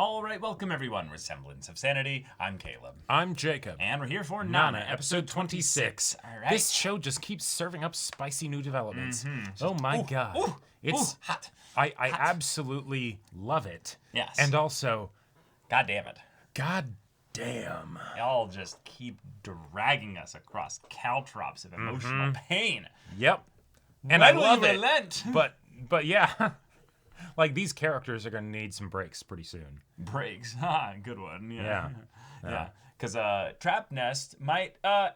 All right, welcome everyone. We're Semblance of Sanity. I'm Caleb. I'm Jacob. And we're here for Nana, episode 26. All right. This show just keeps serving up spicy new developments. Mm-hmm. Oh my god. It's hot. I absolutely love it. Yes. And also, God damn it. god damn. Y'all just keep dragging us across caltrops of emotional pain. Yep. And When I will love you it. relent? But yeah. Like, these characters are going to need some breaks pretty soon. Breaks. Good one. Yeah. Yeah. Because Trap Nest might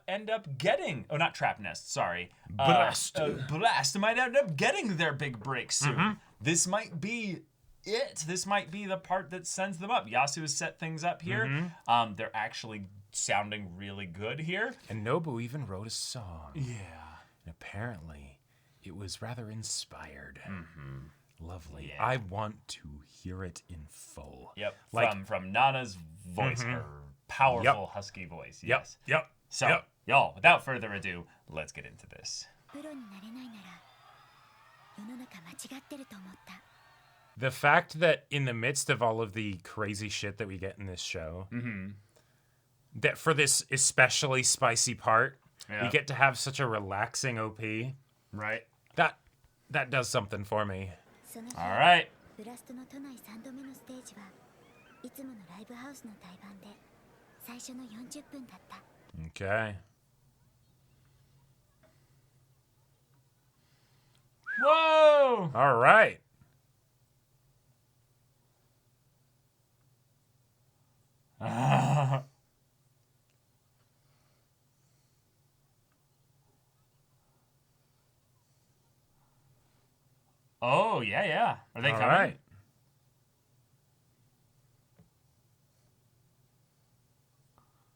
end up getting... Oh, not Trap Nest, sorry. Blast. Blast might end up getting their big break soon. This might be it. This might be the part that sends them up. Yasu has set things up here. They're actually sounding really good here. And Nobu even wrote a song. Yeah. And apparently, it was rather inspired. Lovely. Yeah. I want to hear it in full. Yep. Like, from Nana's voice, her powerful husky voice. Yes. Yep. So, y'all, without further ado, let's get into this. The fact that in the midst of all of the crazy shit that we get in this show, that for this especially spicy part, we get to have such a relaxing OP. Right. That does something for me. All right. Okay. Whoa! All right. Oh, yeah. Are they All coming?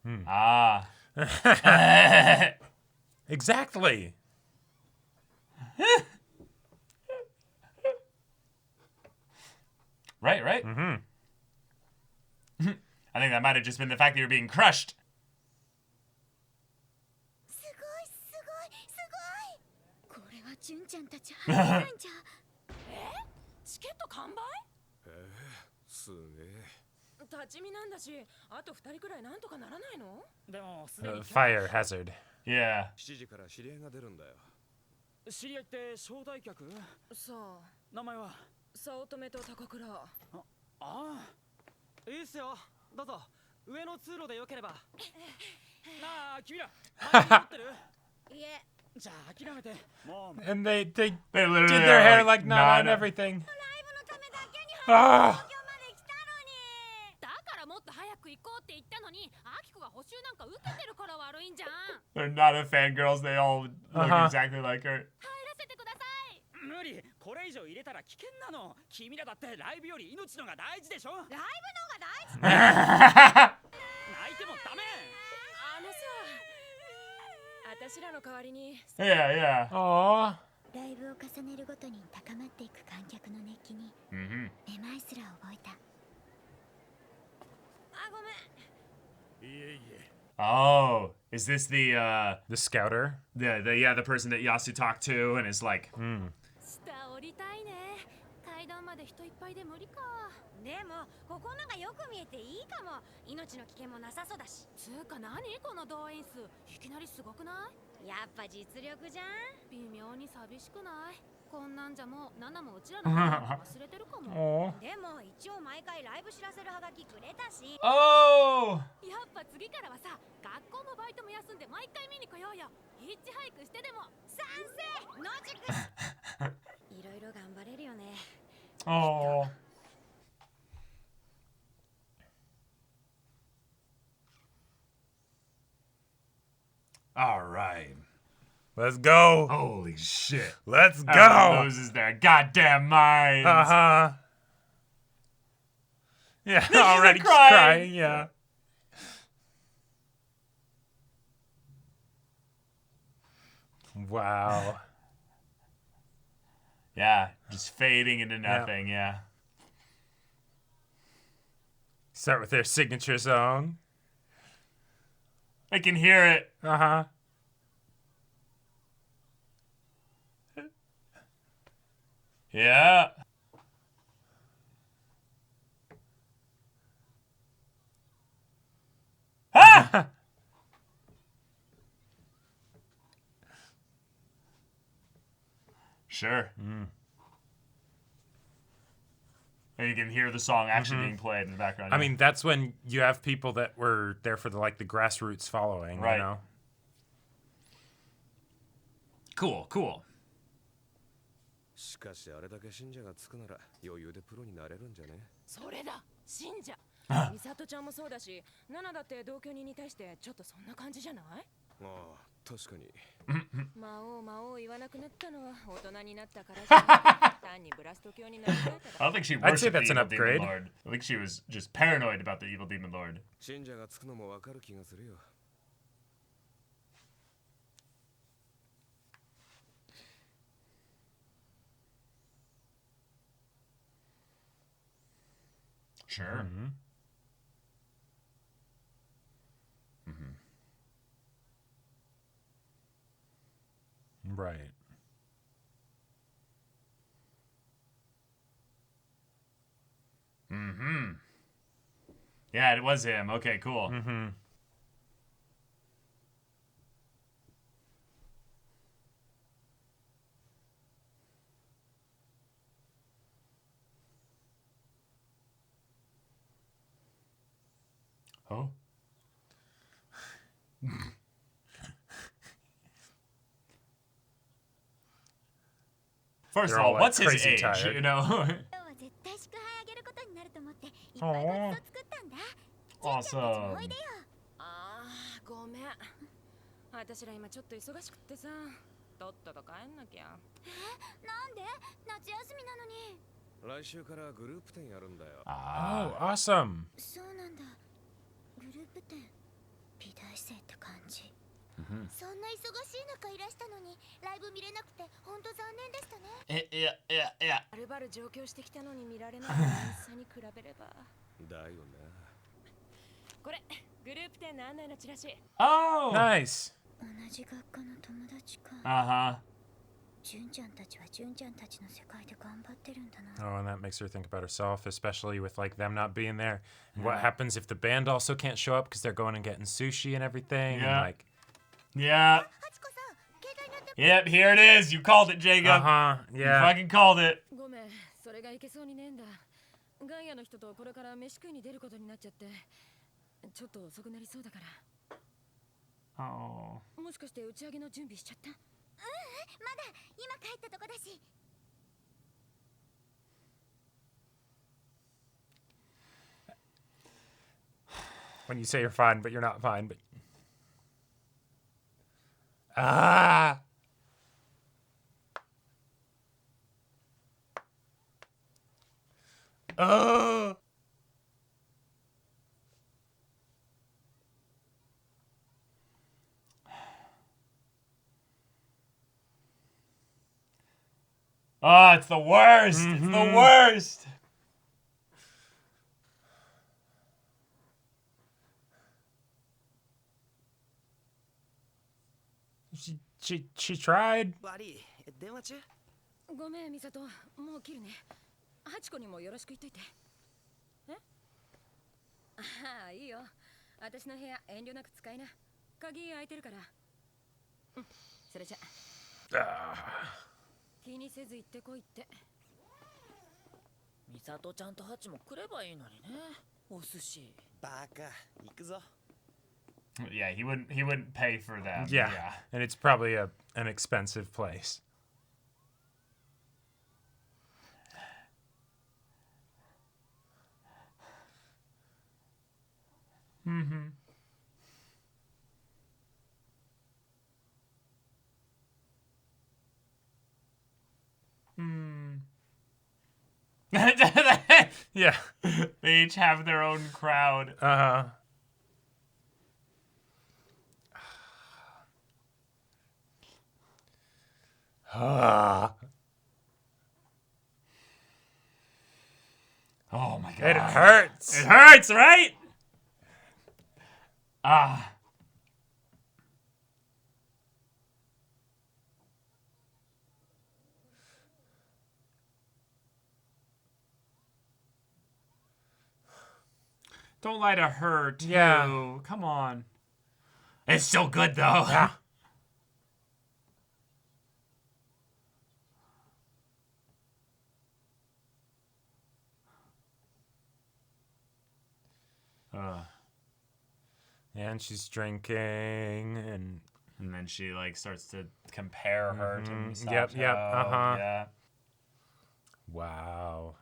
right. Exactly. Right. I think that might have just been the fact that you're being crushed. Fire hazard. Yeah. 7時から知り合いが出るんだよ。知り合いって招待客？さあ、名前は？早乙女と高倉。ああ、いいっすよ。どうぞ。上の通路でよければ。なあ、君ら。マイク持ってる？いえ。じゃあ諦めて。もう。 And they They did literally their are hair like Nana and Nana. everything. ライブのためだけに Ah. 東京まで来たのに。だからもっと早く行こうって言ったのに、アキコが補習なんか受けてるから悪いんじゃん。 They're not a fangirls. They all look exactly like her. 入らせてください。無理。これ以上入れたら危険なの。君らだってライブより命のが大事でしょ。ライブのが大事。泣いてもダメ。あのさ、私らの代わりに Yeah. Aw. ライブを重ねるごとに高まっていく観客の熱気にめまいすら覚えた。あ、ごめん。いえいえ。 Oh, is this the scouter? the person that Yasu talked to and is like, 下降りたいね。階段まで人いっぱいで無理か。でもここのがよく見えていいかも。命の危険もなさそうだし。つうか何この動員数、いきなりすごくない？やっぱ実力じゃん。微妙に寂しくない？こんなんじゃもうナナもうちらのこと忘れてるかも。でも一応毎回ライブ知らせるハガキくれたし。 oh. やっぱ次からはさ、学校もバイトも休んで毎回見に来ようよ。ヒッチハイクしてでも。賛成。野宿いろいろ頑張れるよね。 Oh. All right. Let's go. Holy shit. Let's go. Everyone loses their goddamn minds. Yeah, She's already crying. crying. Yeah. Wow. Yeah, just fading into nothing, yeah. Start with their signature song. I can hear it. Yeah. Sure. And you can hear the song actually being played in the background. I mean, that's when you have people that were there for the grassroots following, Right. you know? Cool, cool. しかしあれだけ信者がつくなら余裕でプロになれるんじゃね？それだ、信者。美里ちゃんもそうだし、ナナだって同居人に対してちょっとそんな感じじゃない？ああ、確かに。魔王言わなくなったのは大人になったからじゃない。単にブラスト教になりたいか I ら。 don't think she I'd say worshipped the that's an evil demon upgrade. lord. I think she was just paranoid about the evil demon lord. 信者がつくのもわかる気がするよ。Sure. Right. Yeah, it was him. Okay, cool. Oh. First of They're all, all, what's his crazy age? tired. You know? 今日は絶対祝杯あげることになると思っていっぱいごちそう作ったんだ。神ちゃんたちもおいでよ。ああ、ごめん。私ら今ちょっと忙しくってさ、とっとと帰んなきゃ。なんで？夏休みなのに。来週からグループ展やるんだよ。 Oh, awesome. そうなんだ。グループ展。美大生って感じ。そんな忙しい中いらしたのにライブ見れなくて本当残念でしたね。yeah. はるばる上京してきたのに見られないインスタに比べれば。だよな。これ、グループ展の案内のチラシ。 Oh. Nice. 同じ学科の友達か。 Uh-huh. 純ちゃんたちは純ちゃんたちの世界で頑張ってるんだな。 Oh, and that makes her think about herself, especially with them not being there. And what happens if the band also can't show up because they're going and getting sushi and everything? Yeah. And Yeah. ハチコさん、携帯になって。 Yep, here it is. You called it, Jacob. You yeah. fucking called it. ごめん、それがいけそうにねえんだ。ガイアの人とこれから飯食いに出ることになっちゃって、ちょっと遅くなりそうだから。 Oh. もしかして打ち上げの準備しちゃった？まだ今帰ったとこだし。 When you say you're fine, but you're not fine, but... Ah! Oh! Oh, it's the worst. It's the worst. She tried. バリー、電話中？ごめん、ミサト、もう切るね。ハチコにもよろしく言っといて。え？ああ、いいよ。私の部屋遠慮なく使いな。鍵開いてるから。うん、それじゃ。気にせず行ってこいって。ミサトちゃんとハチも来ればいいのにね。お寿司。バカ、行くぞ。 Yeah, he wouldn't pay for them. Yeah. And it's probably an expensive place. Yeah. They each have their own crowd. Uh-huh. Oh my god. It hurts. It hurts, right? Ah. Don't lie to her, too. Yeah. Come on. It's still good, though. Yeah. And she's drinking, and then she like starts to compare her to Misato. Yep. Yeah. Wow.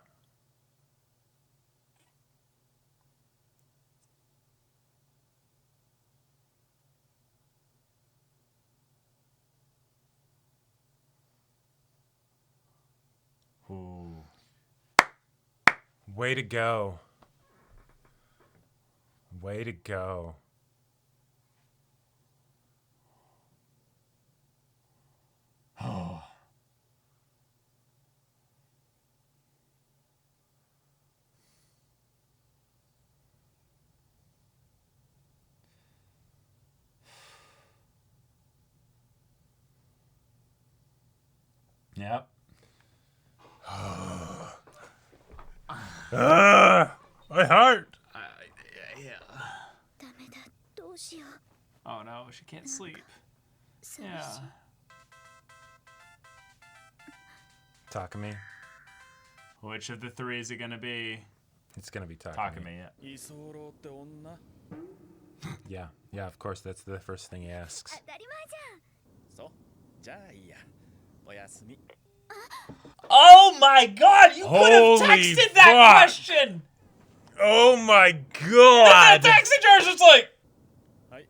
Ooh. Way to go. Way to go. Oh. Yep. My heart. Yeah. ダメだ、どうしよう。 Oh no, she can't sleep. 寂しい。 Yeah. Takumi. Which of the three is it gonna be? It's gonna be Takumi. Takumi, yeah. 居候って女 Yeah, of course, that's the first thing he asks. 当たり前じゃん。そうじゃあいいやおやすみ Oh my god, you could have Holy texted that fuck. question! Oh my That god! taxi driver's just like, はい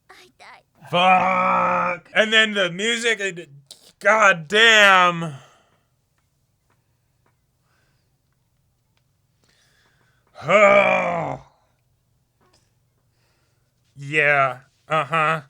会いたい。 Fuck! And then the music, god damn! Yeah, uh-huh.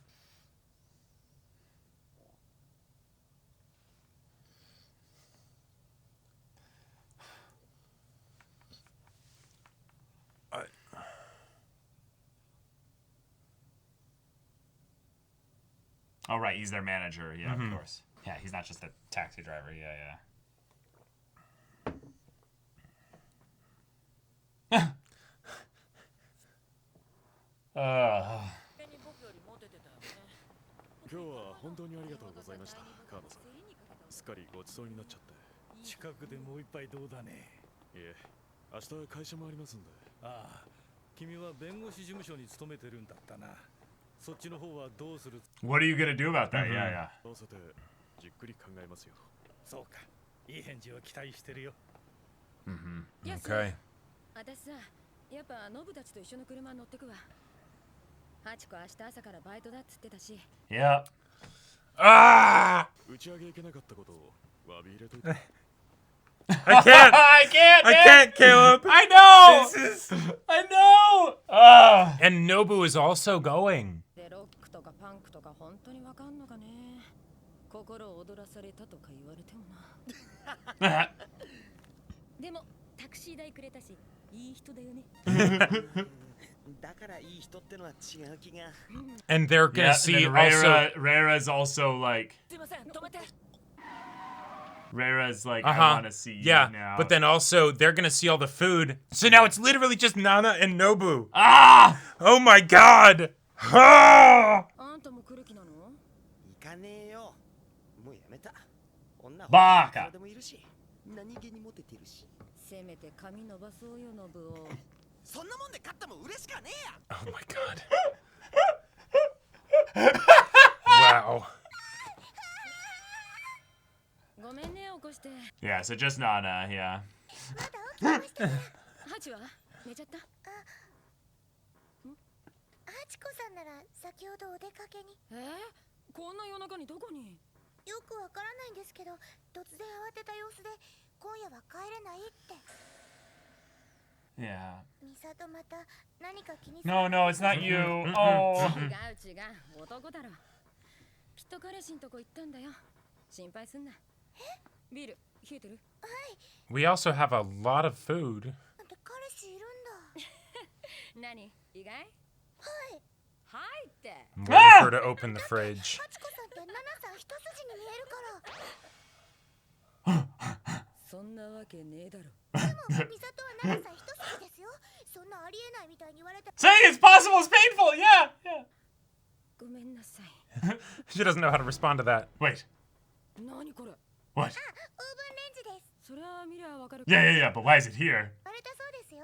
oh right, he's their manager, yeah, of course. Yeah, he's not just a taxi driver, yeah. Uh, 僕よりモテてたよね。今日は本当にありがとうございましたカードさんすっかりごちそうになっちゃって近くでもう一杯どうだねいえ明日会社もありますんでああ君は弁護士事務所に勤めてるんだったなそっちの方はどうする what are you gonna do about that? Yeah. 合わせてじっくり考えますよそうかいい返事を期待してるよ Okay. 私さ、やっぱノブたちと一緒の車乗ってくわ。ハチコ明日朝からバイトだっつってたし。 Yeah. Ah! 打ち上げ行けなかったことを詫び入れといて I can't! I can't, I man! can't, Caleb! I know! This is... I know! And Nobu is also going. でロックとかパンクとか本当にわかんのかね。心躍らされたとか言われてもな。でもタクシー代くれたし、いい人だよね。だからいい人ってのは違う気が And they're gonna Yeah, see and also... Reira's also like, すいません止めて Reira's like, Uh-huh. I wanna see you Yeah, now. but then also they're gonna see all the food. So now it's literally just Nana and Nobu. Ah! Oh my god! Ah! あんたも来る気なの？行かねえよもうやめた女バカほどもいるし何気にモテてるしせめて髪伸ばそうよノブを。そんなもんで勝っても嬉しかねえや Oh my god. Wow. ごめんね起こして。 Yeah, so just Nana, yeah. ハチは寝ちゃった？ハチコさんなら先ほどお出かけに。こんな夜中にどこに？よくわからないんですけど、突然慌てた様子で今夜は帰れないって。 Yeah. ミサトまた何か気に No, no, it's not you. Oh. 違う男だろ。きっと彼氏んとこ行ったんだよ。心配すんな。ビール冷えてる？ We also have a lot of food. あんた彼氏いるんだ。何？意外？はい。はいって。 I'm waiting for her to open the fridge. ハチコさんってナナさん一筋に見えるから。そんなわけねえだろ。でもミサトはナナさん一筋ですよ。そんなありえないみたいに言われた。 Saying it's possible is painful, yeah, yeah. ごめんなさい。 She doesn't know how to respond to that. Wait, 何これ？ what? オーブンレンジです。そりゃ見りゃわかかるか Yeah, but why is it here? バレたそうですよ。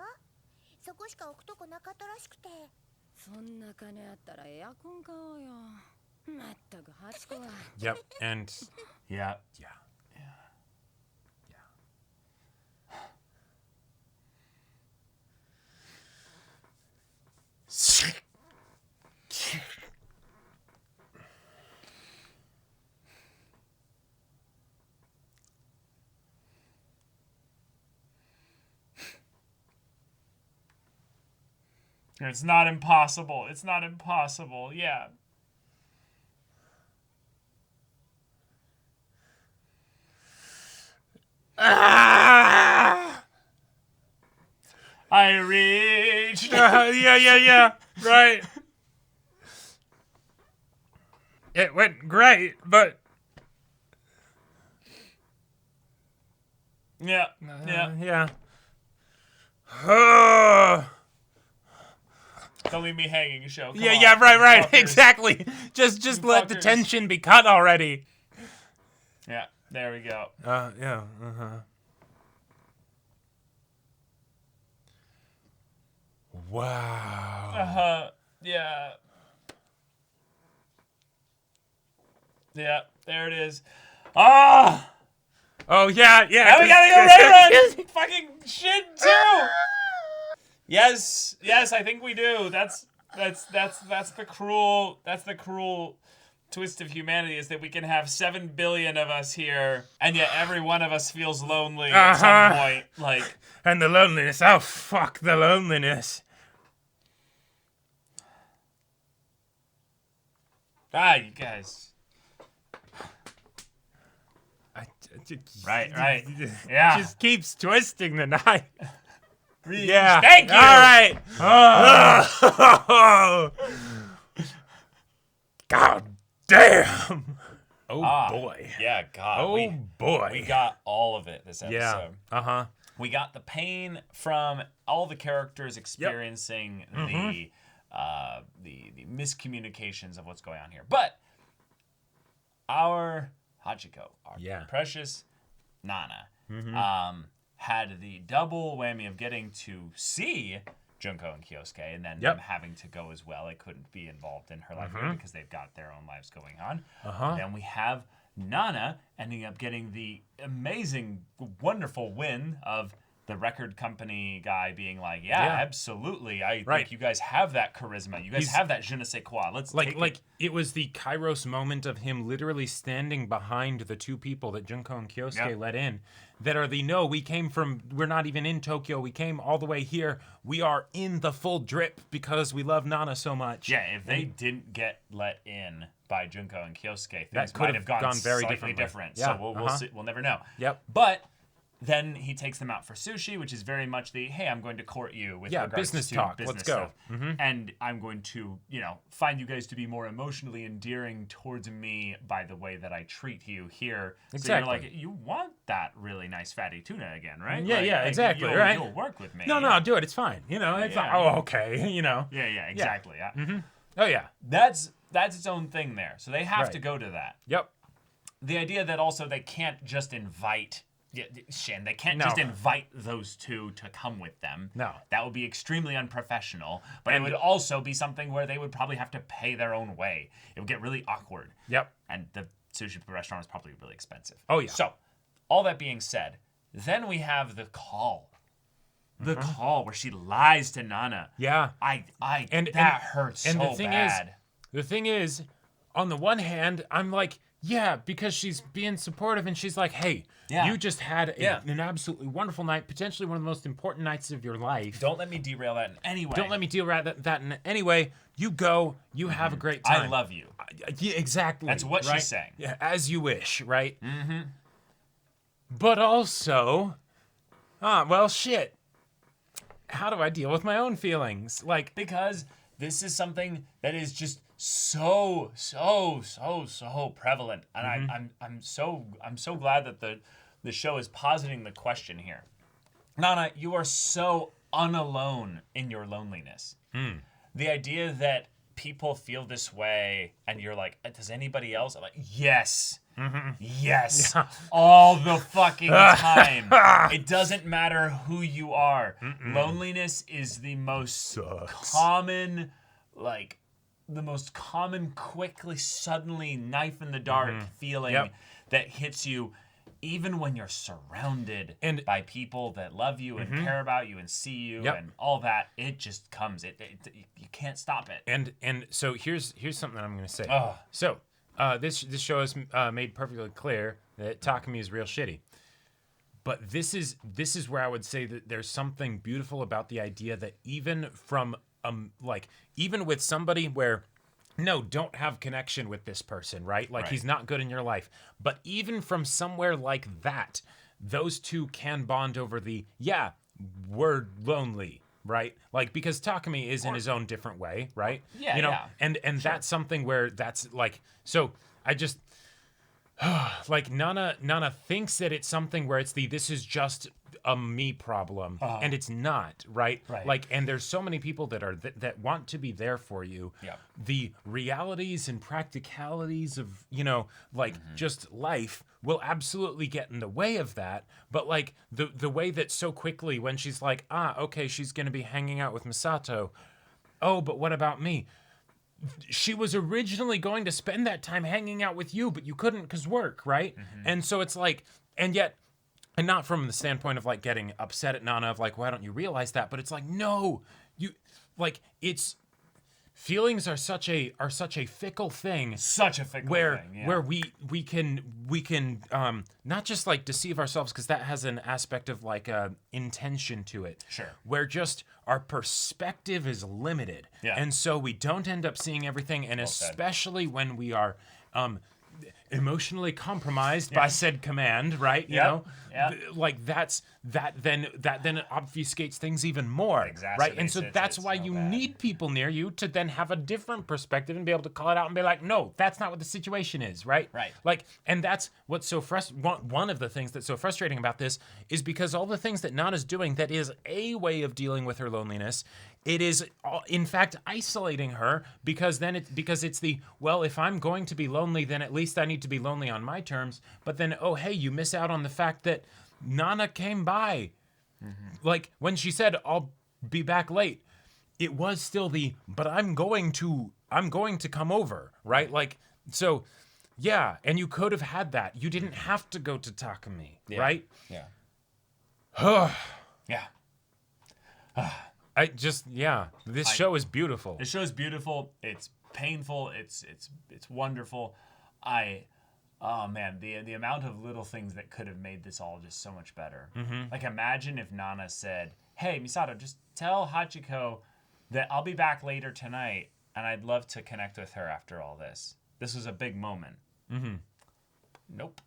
そこしか置くとこなかったらしくて。そんな金あったらエアコン買おうよ。まったくハチコは Yep, and Yeah. It's not impossible. It's not impossible. Yeah. I reached. yeah, right. It went great, but Yeah. yeah. Don't leave me hanging, show. Come on, Yeah, right, fuckers. exactly. Just let the fuckers. tension be cut already. Yeah, there we go. Yeah, Wow. Yeah. Yeah, there it is. Ah! Oh yeah. Now we gotta go rerun fucking shit too. Yes, I think we do. That's the cruel twist of humanity, is that we can have 7 billion of us here, and yet every one of us feels lonely at some point. Like, And the loneliness. Oh fuck the loneliness. you guys. Right. Yeah. Just keeps twisting the knife. Yeah. Thank you. All right. Oh. God damn. Oh boy. Yeah, God. Oh boy. We got all of it this episode. Yeah. Uh-huh. We got the pain from all the characters experiencing the miscommunications of what's going on here. But our Hachiko, our precious Nana, had the double whammy of getting to see Junko and Kyosuke, and then them having to go as well. They couldn't be involved in her life because they've got their own lives going on. Then we have Nana ending up getting the amazing, wonderful win of the record company guy being like, absolutely. I think you guys have that charisma. You guys have that je ne sais quoi. Let's take it. It was the Kairos moment of him literally standing behind the two people that Junko and Kyosuke let in that are we're not even in Tokyo. We came all the way here. We are in the full drip because we love Nana so much. Yeah, if they didn't get let in by Junko and Kyosuke, things could might have have gone very slightly differently. different. Yeah, So we'll see. We'll never know. Yep. But then he takes them out for sushi, which is very much the, hey, I'm going to court you with regards business to talk. business Let's go. stuff. And I'm going to, find you guys to be more emotionally endearing towards me by the way that I treat you here. Exactly. So you're like, you want that really nice fatty tuna again, right? Yeah, exactly, you'll, right? You'll work with me. No, do it. It's fine. It's fine. Oh, okay. Yeah, exactly. Yeah. Oh, yeah. That's its own thing there. So they have Right. to go to that. Yep. The idea that also they can't just invite Shin. They can't just invite those two to come with them. No. That would be extremely unprofessional. But it would also be something where they would probably have to pay their own way. It would get really awkward. Yep. And the sushi restaurant is probably really expensive. Oh, yeah. So, all that being said, then we have the call. The call where she lies to Nana. Yeah. That hurts so bad. The thing is, on the one hand, I'm like, yeah, because she's being supportive and she's like, hey, you just had an absolutely wonderful night, potentially one of the most important nights of your life. Don't let me derail that in any way. Don't let me derail that in any way. You go, you have a great time. I love you. Yeah, exactly. That's what she's saying. Yeah, as you wish, right? Mm-hmm. But also, well, shit. How do I deal with my own feelings? Because this is something that is just so prevalent, and I'm so glad that the show is positing the question here. Nana, you are so unalone in your loneliness. The idea that people feel this way, and you're like, does anybody else? I'm like, yes. Yes, all the fucking time. It doesn't matter who you are. Loneliness is the most common, like, the most common, quickly, suddenly, knife in the dark feeling that hits you, even when you're surrounded by people that love you and care about you and see you and all that. It just comes. You can't stop it. And so here's something that I'm going to say. Oh. So this show has made perfectly clear that Takumi is real shitty. But this is where I would say that there's something beautiful about the idea that even from even with somebody where don't have connection with this person, right? Like he's not good in your life. But even from somewhere like that, those two can bond over we're lonely, right? Like, because Takumi is in his own different way, right? Yeah, you know, yeah. and Sure. that's something where that's like, so I just like Nana thinks that it's something where it's this is just a me problem, and it's not, right? Like, and there's so many people that are that want to be there for you. Yeah. The realities and practicalities of just life will absolutely get in the way of that. But like the way that so quickly when she's like, okay, she's gonna be hanging out with Misato. Oh, but what about me? She was originally going to spend that time hanging out with you, but you couldn't because work, right? And so it's like, and yet. And not from the standpoint of like getting upset at Nana of like, why don't you realize that? But it's like, no, it's feelings are such a fickle thing. Such a fickle thing. Yeah. Where we can not just like deceive ourselves, because that has an aspect of like intention to it. Sure. Where just our perspective is limited. Yeah. And so we don't end up seeing everything, and especially when we are emotionally compromised by said command, right? You know, like that then obfuscates things even more, right? And so that's why you need people near you to then have a different perspective and be able to call it out and be like, no, that's not what the situation is, right? Right. Like, and that's what's so one of the things that's so frustrating about this is because all the things that Nana's doing that is a way of dealing with her loneliness. It is, in fact, isolating her because it's if I'm going to be lonely, then at least I need to be lonely on my terms. But then, oh, hey, you miss out on the fact that Nana came by. Like, when she said, I'll be back late, it was still but I'm going to come over, right? Like, so, yeah, and you could have had that. You didn't have to go to Takumi, right? Yeah. Yeah. This show is beautiful. This show is beautiful. It's painful. It's wonderful. Oh man, the amount of little things that could have made this all just so much better. Like, imagine if Nana said, "Hey, Misato, just tell Hachiko that I'll be back later tonight, and I'd love to connect with her after all this. This was a big moment." Nope.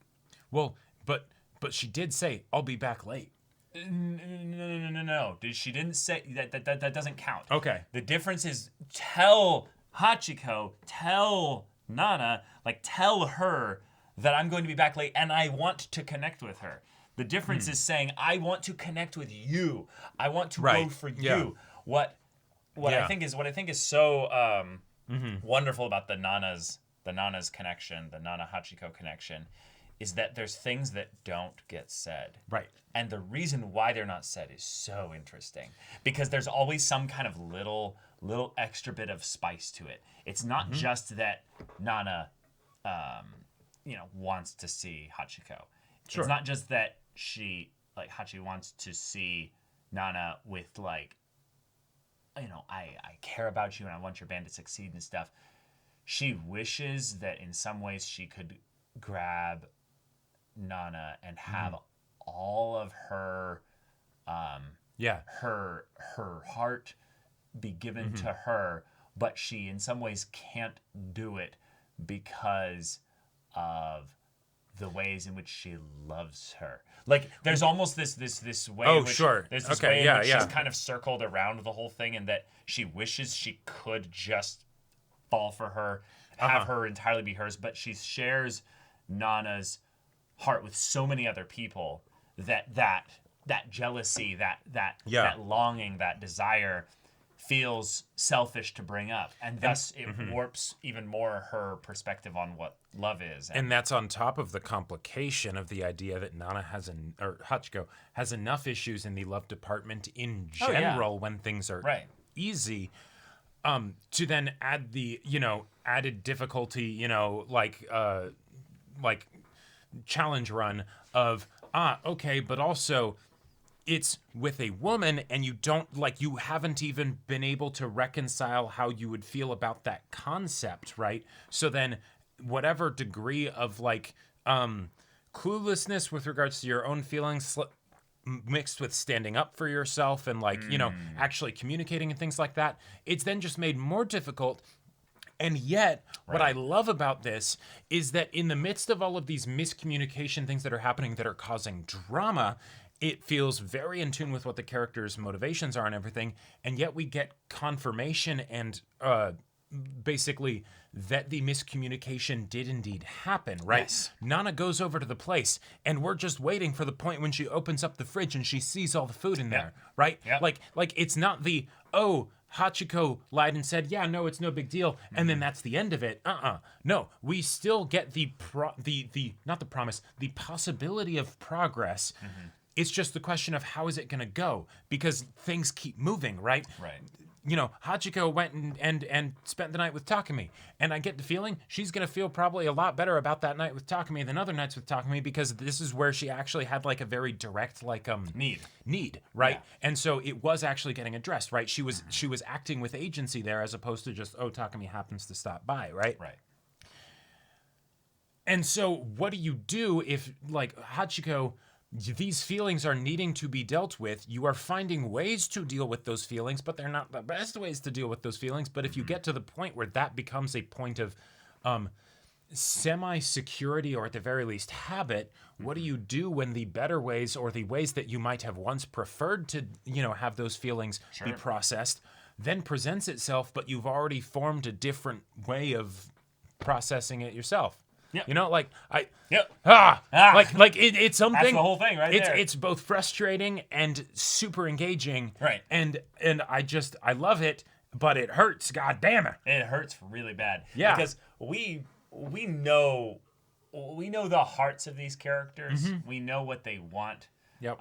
Well, but she did say, "I'll be back late." No. She didn't say that doesn't count. Okay. The difference is tell Hachiko, tell Nana, like tell her that I'm going to be back late and I want to connect with her. The difference is saying I want to connect with you. I want to go for you. What I think is so wonderful about the Nana's connection, the Nana Hachiko connection, is that there's things that don't get said. Right. And the reason why they're not said is so interesting. Because there's always some kind of little extra bit of spice to it. It's not just that Nana wants to see Hachiko. Sure. It's not just that Hachi wants to see Nana with I care about you and I want your band to succeed and stuff. She wishes that in some ways she could grab Nana and have all of her her heart be given to her, but she in some ways can't do it because of the ways in which she loves her. Like, there's almost this way in which, there's this way in which she's kind of circled around the whole thing, and that she wishes she could just fall for her, have her entirely be hers, but she shares Nana's heart with so many other people that jealousy, that longing, that desire feels selfish to bring up, and thus it warps even more her perspective on what love is. And that's on top of the complication of the idea that Hachiko has enough issues in the love department in general when things are easy, to then add the, added difficulty, like challenge run of, okay, but also it's with a woman, and you haven't even been able to reconcile how you would feel about that concept, right? So then whatever degree of cluelessness with regards to your own feelings mixed with standing up for yourself and actually communicating and things like that, it's then just made more difficult. And yet, what I love about this is that in the midst of all of these miscommunication things that are happening that are causing drama, it feels very in tune with what the characters' motivations are and everything, and yet we get confirmation and basically that the miscommunication did indeed happen, right? Yes. Nana goes over to the place, and we're just waiting for the point when she opens up the fridge and she sees all the food in there, right? Yep. Like it's not the, Hachiko lied and said, yeah, no, it's no big deal, and then that's the end of it. No, we still get the not the promise, the possibility of progress. It's just the question of how is it going to go, because things keep moving, right? Right. Hachiko went and spent the night with Takumi, and I get the feeling she's going to feel probably a lot better about that night with Takumi than other nights with Takumi, because this is where she actually had a very direct need, right? Yeah. And so it was actually getting addressed, right? She was acting with agency there, as opposed to just, Takumi happens to stop by, right? Right. And so what do you do if Hachiko, these feelings are needing to be dealt with? You are finding ways to deal with those feelings, but they're not the best ways to deal with those feelings. But if you get to the point where that becomes a point of semi-security, or at the very least habit, what do you do when the better ways, or the ways that you might have once preferred to, have those feelings be processed, then presents itself, but you've already formed a different way of processing it yourself? Yep. It's something. That's the whole thing, right there. It's both frustrating and super engaging, right? And I love it, but it hurts. God damn it! It hurts really bad. Yeah, because we know the hearts of these characters. We know what they want. Yep.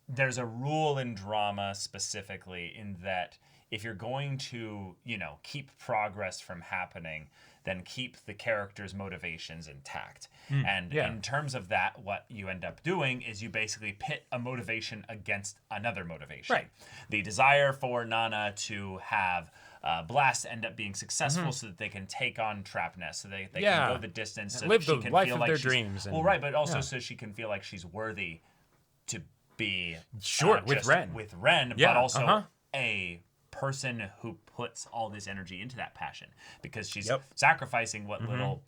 There's a rule in drama specifically in that if you're going to, keep progress from happening, then keep the characters' motivations intact. And in terms of that, what you end up doing is you basically pit a motivation against another motivation. Right. The desire for Nana to have Blast end up being successful so that they can take on Trapnest, so they can go the distance, so live that she the can life feel of like their she's, dreams. Well, right, but also so she can feel like she's worthy to be with Ren. But also a person who puts all this energy into that passion, because she's sacrificing what little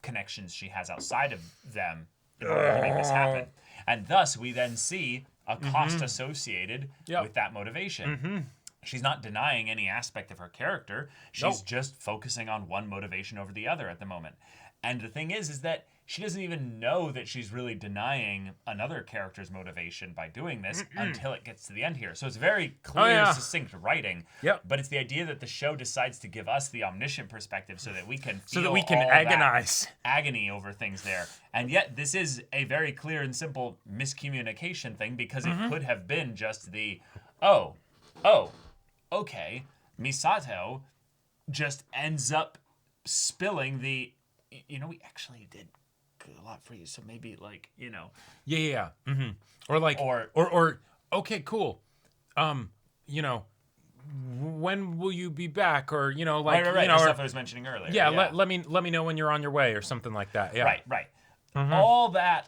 connections she has outside of them in order to make this happen. And thus we then see a cost associated with that motivation. She's not denying any aspect of her character. She's just focusing on one motivation over the other at the moment. And the thing is that she doesn't even know that she's really denying another character's motivation by doing this until it gets to the end here. So it's very clear, succinct writing. But it's the idea that the show decides to give us the omniscient perspective so that we can feel agonize. Agony over things there. And yet this is a very clear and simple miscommunication thing, because it could have been just the, okay, Misato just ends up spilling the, we actually did a lot for you, so maybe or okay, cool, when will you be back, or right, the stuff I was mentioning earlier. Let me know when you're on your way, or something like that. Right. All that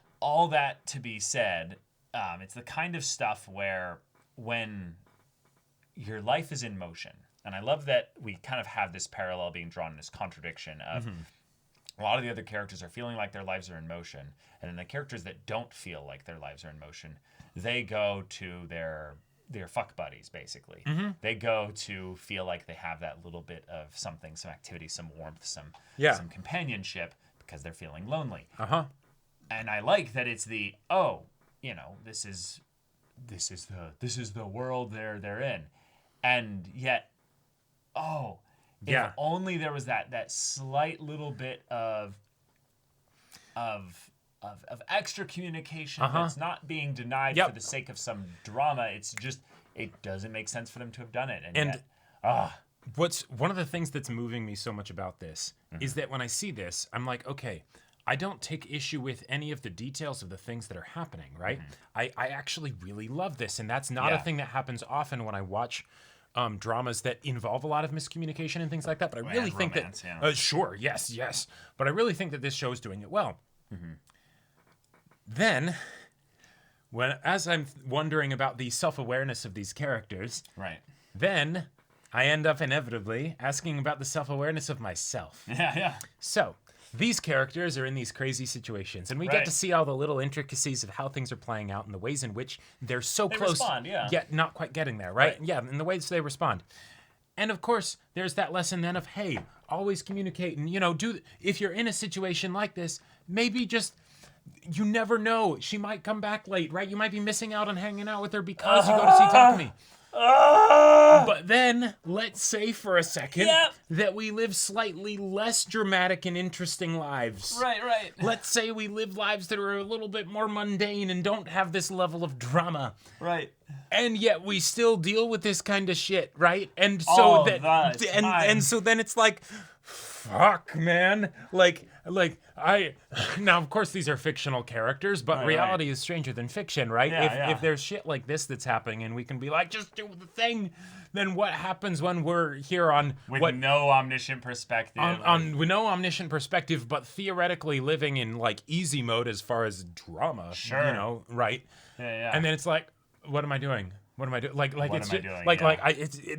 to be said, it's the kind of stuff where when your life is in motion, and I love that we kind of have this parallel being drawn in this contradiction of a lot of the other characters are feeling like their lives are in motion, and then the characters that don't feel like their lives are in motion, they go to their fuck buddies, basically. They go to feel like they have that little bit of something, some activity, some warmth, some companionship, because they're feeling lonely. And I like that it's the this is the world they're in. and yet, if only there was that slight little bit of extra communication that's not being denied for the sake of some drama. It's just, it doesn't make sense for them to have done it. And yet, what's one of the things that's moving me so much about this is that when I see this, I'm like, okay, I don't take issue with any of the details of the things that are happening, right? I actually really love this, and that's not a thing that happens often when I watch dramas that involve a lot of miscommunication and things like that. But I really think romance, that sure, yes, but I really think that this show is doing it well. Then, as I'm wondering about the self-awareness of these characters, then I end up inevitably asking about the self-awareness of myself. So, these characters are in these crazy situations, and we get to see all the little intricacies of how things are playing out and the ways in which they're so close, yet not quite getting there, right? Yeah, and the ways they respond. And of course, there's that lesson then of, hey, always communicate, and, if you're in a situation like this, maybe just, you never know, she might come back late, right? You might be missing out on hanging out with her because you go to see Takumi. But then, let's say for a second that we live slightly less dramatic and interesting lives. Right. Let's say we live lives that are a little bit more mundane and don't have this level of drama. Right. And yet we still deal with this kind of shit, right? And so and so then it's like, fuck, man. Now, of course, these are fictional characters, but reality is stranger than fiction, right? If there's shit like this that's happening and we can be like, just do the thing, then what happens when we're here with no omniscient perspective? With no omniscient perspective, but theoretically living in, easy mode as far as drama. Sure. Right? Yeah. And then it's like, what am I doing? What am I doing?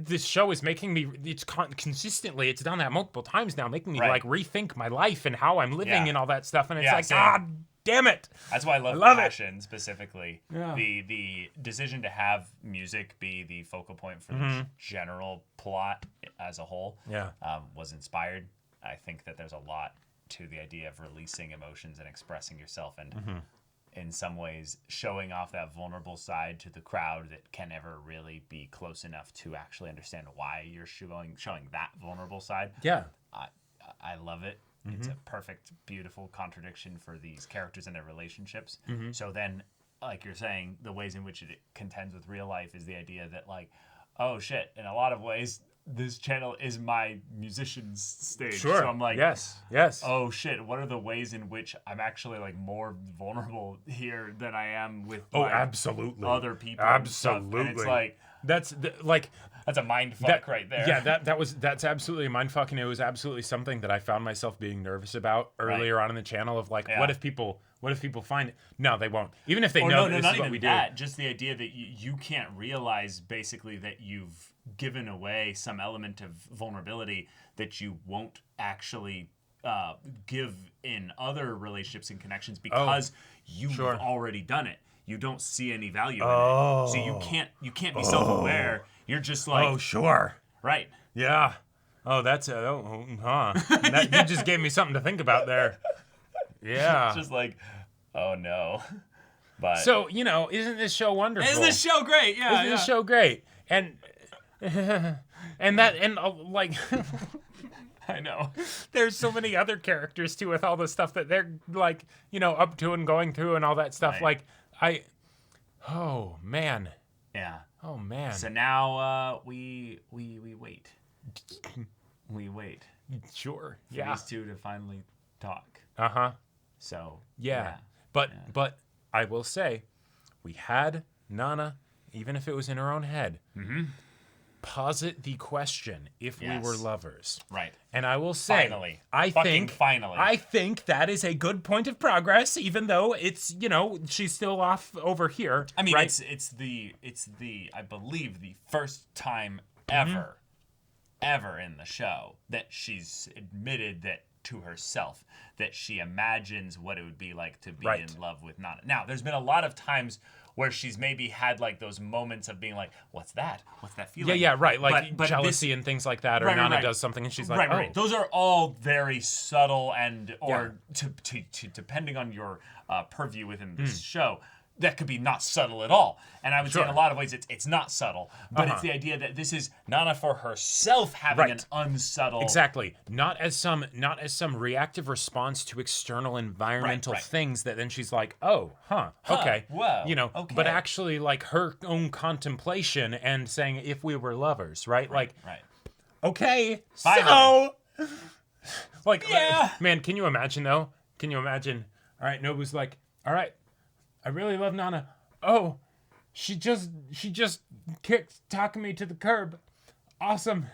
This show is making me. It's consistently. It's done that multiple times now, making me rethink my life and how I'm living and all that stuff. And it's God damn it! That's why I love Passion specifically. Yeah. The decision to have music be the focal point for the general plot as a whole. Was inspired. I think that there's a lot to the idea of releasing emotions and expressing yourself and. In some ways, showing off that vulnerable side to the crowd that can never really be close enough to actually understand why you're showing that vulnerable side. Yeah. I love it. It's a perfect, beautiful contradiction for these characters and their relationships. So then, like you're saying, the ways in which it contends with real life is the idea that, oh shit, in a lot of ways, this channel is my musician's stage. Sure. So I'm like, yes. Oh shit, what are the ways in which I'm actually more vulnerable here than I am with absolutely other people? Absolutely. And it's like that's a mind fuck right there. Yeah, that's absolutely a mind fuck, and it was absolutely something that I found myself being nervous about earlier on in the channel of what if people find it? No, they won't. Even if they know this is what we do. Just the idea that you can't realize basically that you've given away some element of vulnerability that you won't actually give in other relationships and connections because you've already done it. You don't see any value in it. So you can't be self-aware. You're just like, oh, sure. Right. Yeah. Oh, that's you just gave me something to think about there. Yeah. It's just like, oh no. But so, isn't this show wonderful? Isn't this show great? Yeah. Isn't this show great? And I know. There's so many other characters too with all the stuff that they're up to and going through and all that stuff. Right. Oh man. Yeah. Oh man. So now we wait. We wait. Sure. For these two to finally talk. So yeah. But I will say, we had Nana, even if it was in her own head, posit the question if we were lovers. Right. And I will say, finally. I think that is a good point of progress, even though it's, she's still off over here. I mean, right? it's the I believe the first time ever in the show that she's admitted that to herself that she imagines what it would be like to be in love with Nana. Now, there's been a lot of times where she's maybe had those moments of being like, what's that? What's that feeling? Yeah, right. But jealousy and things like that, or Nana does something and she's like, Right. Those are all very subtle and to depending on your purview within this show. that could be not subtle at all. And I would say in Sure. a lot of ways it's not subtle, but it's the idea that this is Nana for herself having an unsubtle. Exactly. Not as some reactive response to external environmental right. things that then she's like, "Oh, okay." whoa, You know, okay. but actually like her own contemplation and saying if we were lovers, right? Like, Right. okay, Finally. so like Yeah. man, can you imagine though? Can you imagine? All right, Nobu's like, "All right, I really love Nana. Oh, she just kicked Takumi to the curb. Awesome.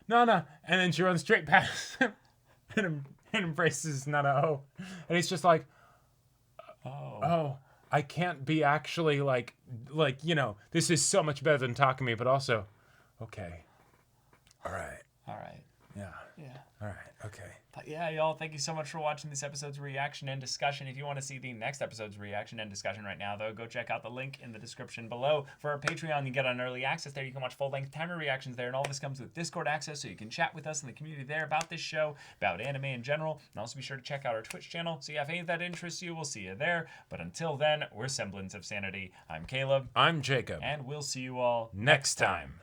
Nana." And then she runs straight past him and embraces Nana. Oh. And he's just like, oh, I can't be actually like, you know, this is so much better than Takumi, but also, okay. All right. Yeah. All right. Okay. But yeah, y'all, thank you so much for watching this episode's reaction and discussion. If you want to see the next episode's reaction and discussion right now, though, go check out the link in the description below. For our Patreon, you get on early access there. You can watch full-length timer reactions there, and all this comes with Discord access, so you can chat with us in the community there about this show, about anime in general. And also be sure to check out our Twitch channel. So yeah, if any of that interests you, we'll see you there. But until then, we're Semblance of Sanity. I'm Caleb. I'm Jacob. And we'll see you all Next time.